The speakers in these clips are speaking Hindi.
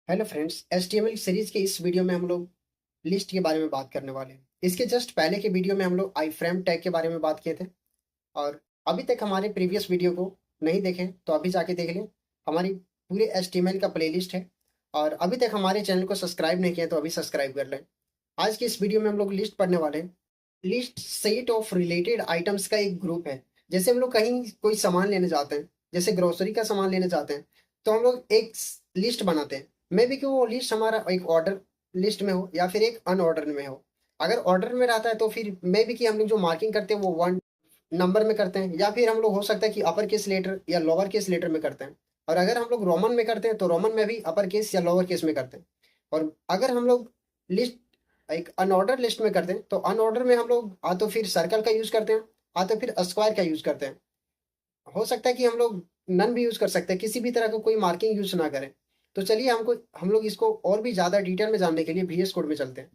हेलो फ्रेंड्स, HTML सीरीज के इस वीडियो में हम लोग लिस्ट के बारे में बात करने वाले हैं। इसके जस्ट पहले के वीडियो में हम लोग आई फ्रेम टैग के बारे में बात किए थे। और अभी तक हमारे प्रीवियस वीडियो को नहीं देखें तो अभी जाके देख लें। हमारी पूरे HTML का प्लेलिस्ट है। और अभी तक हमारे चैनल को सब्सक्राइब नहीं किया तो अभी सब्सक्राइब कर लें। आज की इस वीडियो में हम लोग लिस्ट पढ़ने वाले हैं। List set of related items का एक ग्रुप है। जैसे हम लोग कहीं कोई सामान लेने जाते हैं, जैसे ग्रोसरी का सामान लेने जाते हैं, तो हम लोग एक लिस्ट बनाते हैं। मे बी कि वो लिस्ट हमारा एक ऑर्डर लिस्ट में हो या फिर एक अनऑर्डर में हो। अगर ऑर्डर में रहता है तो फिर मे बी कि हम लोग जो मार्किंग करते हैं वो वन नंबर में करते हैं, या फिर हम लोग हो सकता है कि अपर केस लेटर या लोअर केस लेटर में करते हैं। और अगर हम लोग रोमन में करते हैं तो रोमन में भी अपर केस या लोअर केस में करते हैं। और अगर हम लोग लिस्ट एक अनऑर्डर लिस्ट में करते हैं तो अनऑर्डर में हम लोग आ तो फिर सर्कल का यूज करते हैं, आ तो फिर स्क्वायर का यूज करते हैं। हो सकता है कि हम लोग नन भी यूज कर सकते हैं, किसी भी तरह का कोई मार्किंग यूज ना करें। तो चलिए हम लोग इसको और भी ज्यादा डिटेल में जानने के लिए VS कोड में चलते हैं।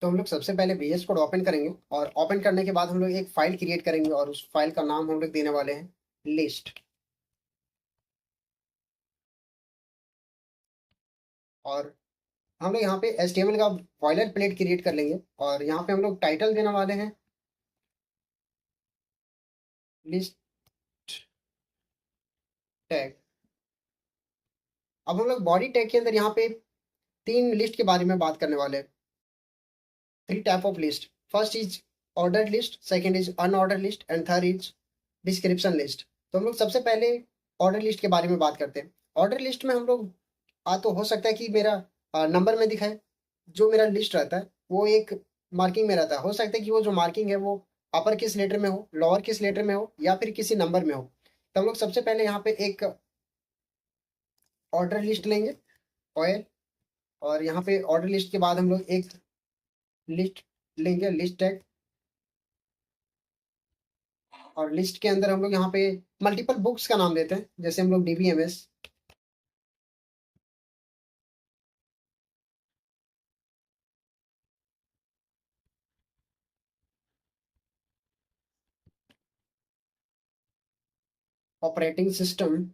तो हम लोग सबसे पहले VS कोड ओपन करेंगे, और ओपन करने के बाद हम लोग एक फाइल क्रिएट करेंगे और उस फाइल का नाम हम लोग देने वाले हैं लिस्ट। और हम लोग यहाँ पे HTML का बॉयलर प्लेट क्रिएट कर लेंगे, और यहाँ पे हम लोग टाइटल देने वाले हैं लिस्ट टैग। अब हम लोग बॉडी टैग के अंदर यहाँ पे तीन लिस्ट के बारे में बात करने वाले हैं। Three type of list. First is order list, second is unordered list, and third is description list. तो हम लोग सबसे पहले ऑर्डर लिस्ट के बारे में बात करते हैं। ऑर्डर लिस्ट में हम लोग तो हो सकता है कि मेरा नंबर में दिखाए। जो मेरा लिस्ट रहता है वो एक मार्किंग में रहता है। हो सकता है कि वो जो मार्किंग है वो अपर किस लेटर में हो, लोअर किस लेटर में हो, या फिर किसी नंबर में हो। तो हम लोग सबसे पहले यहाँ पे एक ऑर्डर लिस्ट लेंगे, ऑयल। और यहाँ पे ऑर्डर लिस्ट के बाद हम लोग एक लिस्ट लेंगे, लिस्ट टैग। और लिस्ट के अंदर हम लोग यहाँ पे मल्टीपल बुक्स का नाम देते हैं, जैसे हम लोग DBMS। Operating system,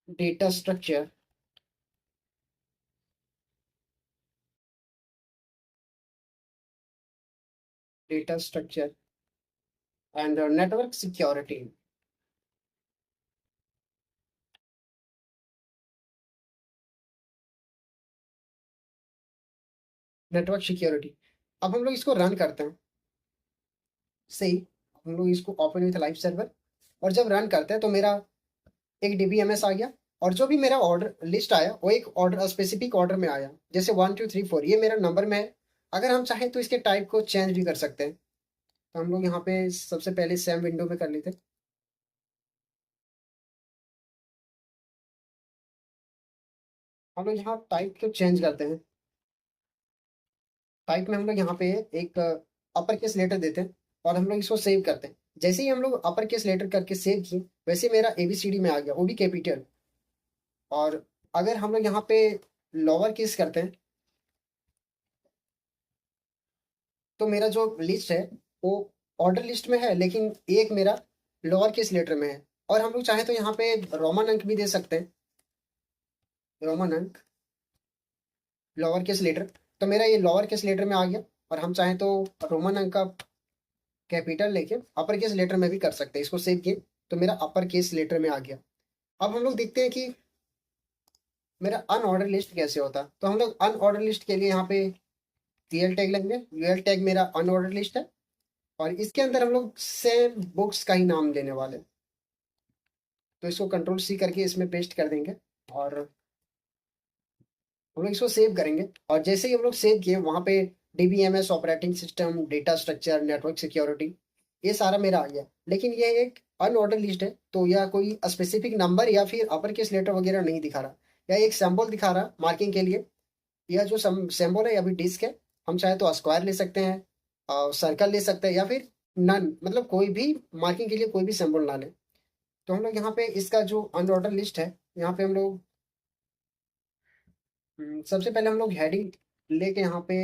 data structure, data structure and network security. Network security. अब हम लोग इसको रन करते हैं। सही। हम लोग इसको ओपन विथ लाइव सर्वर, और जब रन करते हैं तो मेरा एक DBMS आ गया। और जो भी मेरा ऑर्डर लिस्ट आया वो एक ऑर्डर स्पेसिफिक ऑर्डर में आया, जैसे 1 2 3 4 ये मेरा नंबर में है। अगर हम चाहें तो इसके टाइप को चेंज भी कर सकते हैं। तो हम लोग यहाँ पे सबसे पहले सेम विंडो में कर लेते हैं। हम लोग यहाँ टाइप को चेंज करते हैं। टाइप में हम लोग यहाँ पे एक अपर केस लेटर देते हैं, और हम लोग इसको सेव करते हैं। जैसे ही हम लोग अपर केस लेटर करके सेव किए, वैसे मेरा ABCD में आ गया, वो भी कैपिटल। और अगर हम लोग यहाँ पे लोअर केस करते हैं तो मेरा जो लिस्ट है वो ऑर्डर लिस्ट में है, लेकिन एक मेरा लोअर केस लेटर में है। और हम लोग चाहें तो यहाँ पे रोमन अंक भी दे सकते हैं, रोमन अंक लोअर केस लेटर। तो मेरा ये लोअर केस लेटर में आ गया। और हम चाहें तो रोमन अंक का कैपिटल लेके अपर केस लेटर में भी कर सकते हैं। इसको सेव किए तो मेरा अपर केस लेटर में आ गया। अब हम लोग देखते हैं कि मेरा अनऑर्डर लिस्ट कैसे होता है। तो हम लोग अनऑर्डर लिस्ट के लिए यहाँ पे रियल टैग लेंगे। रियल टैग मेरा अनऑर्डर लिस्ट है, और इसके अंदर हम लोग सेम बुक्स का ही नाम देने वाले हैं। तो इसको कंट्रोल C करके इसमें पेस्ट कर देंगे, और हम लोग इसको सेव करेंगे। और जैसे ही हम लोग सेव किए, वहाँ पे DBMS, operating system, data structure, network security, ये सारा मेरा आ गया। लेकिन ये एक अनऑर्डर लिस्ट है, तो यह कोई स्पेसिफिक नंबर या फिर अपर केस लेटर वगैरह नहीं दिखा रहा। यह एक सैम्पल दिखा रहा मार्किंग के लिए। यह जो सैम्पल है अभी डिस्क है। हम चाहे तो स्क्वायर ले सकते हैं, सर्कल ले सकते हैं, या फिर नन, मतलब कोई भी मार्किंग के लिए कोई भी सैम्पल ना लें। तो हम लोग यहाँ पे इसका जो अनऑर्डर लिस्ट है, यहाँ पे हम लोग सबसे पहले हम लोग हेडिंग लेके यहाँ पे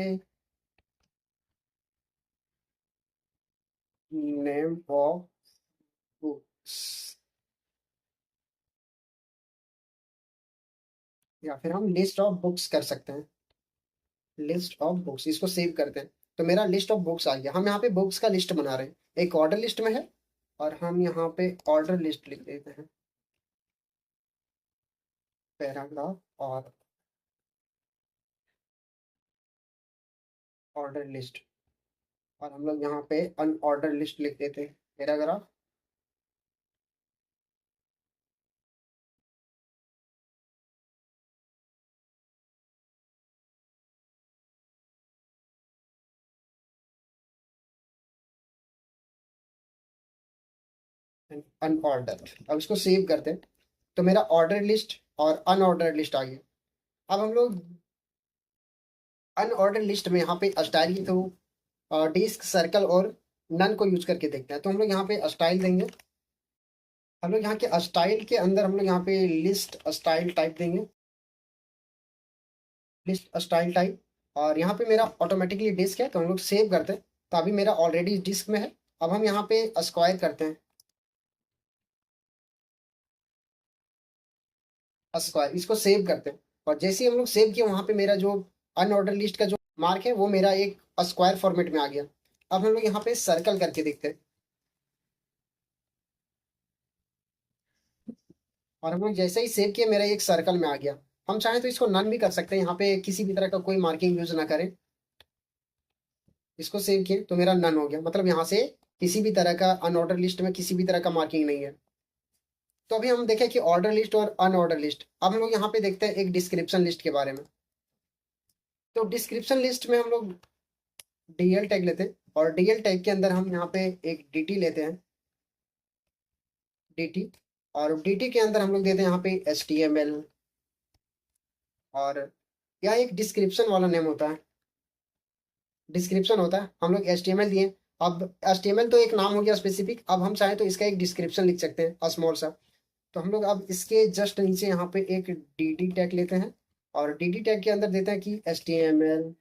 नेम ऑफ बुक्स, या फिर हम लिस्ट ऑफ बुक्स कर सकते हैं। लिस्ट ऑफ बुक्स, इसको सेव करते हैं। तो मेरा लिस्ट ऑफ बुक्स आ गया। हम यहाँ पे बुक्स का लिस्ट बना रहे हैं, एक ऑर्डर लिस्ट में है, और हम यहाँ पे ऑर्डर लिस्ट लिख देते हैं, पैराग्राफ और ऑर्डर लिस्ट। और हम लोग यहाँ पे अनऑर्डर लिस्ट लिख देते हैं, पैराग्राफ। अनऑर्डर, अब इसको सेव करते हैं। तो मेरा ऑर्डर लिस्ट और अनऑर्डर लिस्ट आ गया। अब हम लोग अनऑर्डर लिस्ट में यहाँ पे स्टाइल की तो डिस्क, सर्कल और नन को यूज करके देखते हैं। तो हम लोग यहाँ पे स्टाइल देंगे। हम लोग यहाँ के स्टाइल के अंदर हम लोग यहाँ पे लिस्ट स्टाइल टाइप देंगे, लिस्ट स्टाइल टाइप। और यहाँ पे मेरा ऑटोमेटिकली डिस्क है, तो हम लोग सेव करते हैं। तो अभी मेरा ऑलरेडी डिस्क में है। अब हम यहाँ पे स्क्वायर करते हैं, स्क्वायर, इसको सेव करते हैं। और जैसे ही हम लोग सेव किए, वहाँ पे मेरा जो अनऑर्डर लिस्ट का जो मार्क है वो मेरा एक स्क्वायर फॉर्मेट में आ गया। अब हम लोग यहाँ पे सर्कल करके देखते हैं। और हम लोग जैसे ही सेव किए, मेरा एक सर्कल में आ गया। हम चाहें तो इसको नन भी कर सकते हैं, यहाँ पे किसी भी तरह का कोई मार्किंग यूज ना करें। इसको सेव किए तो मेरा नन हो गया, मतलब यहाँ से किसी भी तरह का अनऑर्डर लिस्ट में किसी भी तरह का मार्किंग नहीं है। तो अभी हम देखें कि ऑर्डर लिस्ट और अनऑर्डर लिस्ट। अब हम लोग यहाँ पे देखते हैं एक डिस्क्रिप्शन लिस्ट के बारे में। तो डिस्क्रिप्शन लिस्ट में हम लोग डीएल टैग लेते हैं, और डीएल टैग के अंदर हम यहाँ पे एक डीटी लेते हैं, डीटी। और डीटी के अंदर हम लोग देते हैं यहाँ पे एचटीएमएल, और यह एक डिस्क्रिप्शन वाला नेम होता है, डिस्क्रिप्शन होता है। हम लोग एचटीएमएल दिए। अब एचटीएमएल तो एक नाम हो गया स्पेसिफिक। अब हम चाहें तो इसका एक डिस्क्रिप्शन लिख सकते हैं, स्मॉल सा। तो हम लोग अब इसके जस्ट नीचे यहाँ पे एक डी टैग लेते हैं, और डी टैग के अंदर देते हैं कि HTML।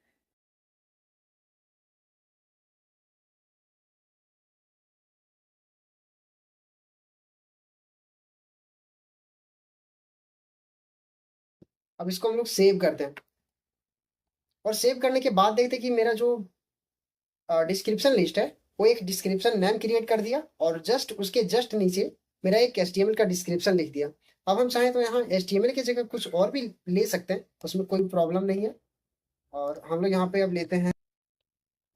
अब इसको हम लोग सेव करते हैं, और सेव करने के बाद देखते हैं कि मेरा जो डिस्क्रिप्शन लिस्ट है वो एक डिस्क्रिप्शन नेम क्रिएट कर दिया, और जस्ट उसके जस्ट नीचे मेरा एक HTML का डिस्क्रिप्शन लिख दिया। अब हम चाहें तो यहाँ HTML की जगह कुछ और भी ले सकते हैं, उसमें कोई प्रॉब्लम नहीं है। और हम लोग यहाँ पे अब लेते हैं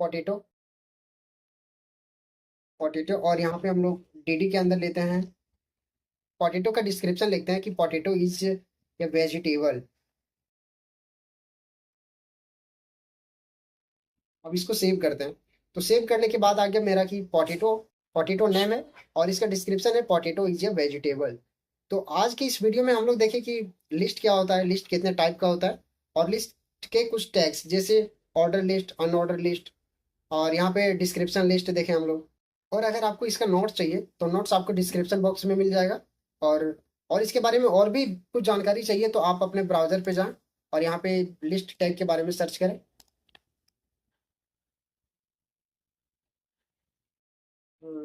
पोटैटो, पोटैटो। और यहाँ पे हम लोग डी के अंदर लेते हैं पोटैटो का डिस्क्रिप्शन, लिखते हैं कि पोटैटो इज ए वेजिटेबल। अब इसको सेव करते हैं। तो सेव करने के बाद आ गया मेरा कि पोटैटो, पोटैटो नेम है, और इसका डिस्क्रिप्शन है पोटैटो इज ए वेजिटेबल। तो आज की इस वीडियो में हम लोग देखें कि लिस्ट क्या होता है, लिस्ट कितने टाइप का होता है, और लिस्ट के कुछ टैग्स जैसे ऑर्डर लिस्ट, अनऑर्डर लिस्ट, और यहाँ पे डिस्क्रिप्शन लिस्ट देखें हम लोग। और अगर आपको इसका नोट्स चाहिए तो नोट्स आपको डिस्क्रिप्शन बॉक्स में मिल जाएगा। और और इसके बारे में और भी कुछ जानकारी चाहिए तो आप अपने ब्राउजर पे जाएं, और यहाँ पे लिस्ट टैग के बारे में सर्च करें।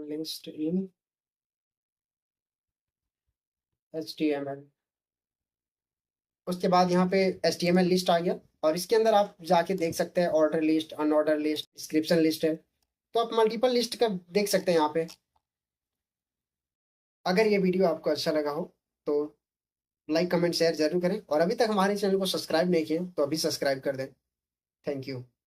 लिस्ट इन HTML। उसके बाद यहाँ पे HTML लिस्ट आ गया, और इसके अंदर आप जाके देख सकते हैं order list, unordered list, description list है। तो आप मल्टीपल लिस्ट का देख सकते हैं यहाँ पे। अगर ये वीडियो आपको अच्छा लगा हो तो लाइक, कमेंट, शेयर जरूर करें, और अभी तक हमारे चैनल को सब्सक्राइब नहीं किए तो अभी सब्सक्राइब कर दें। Thank you.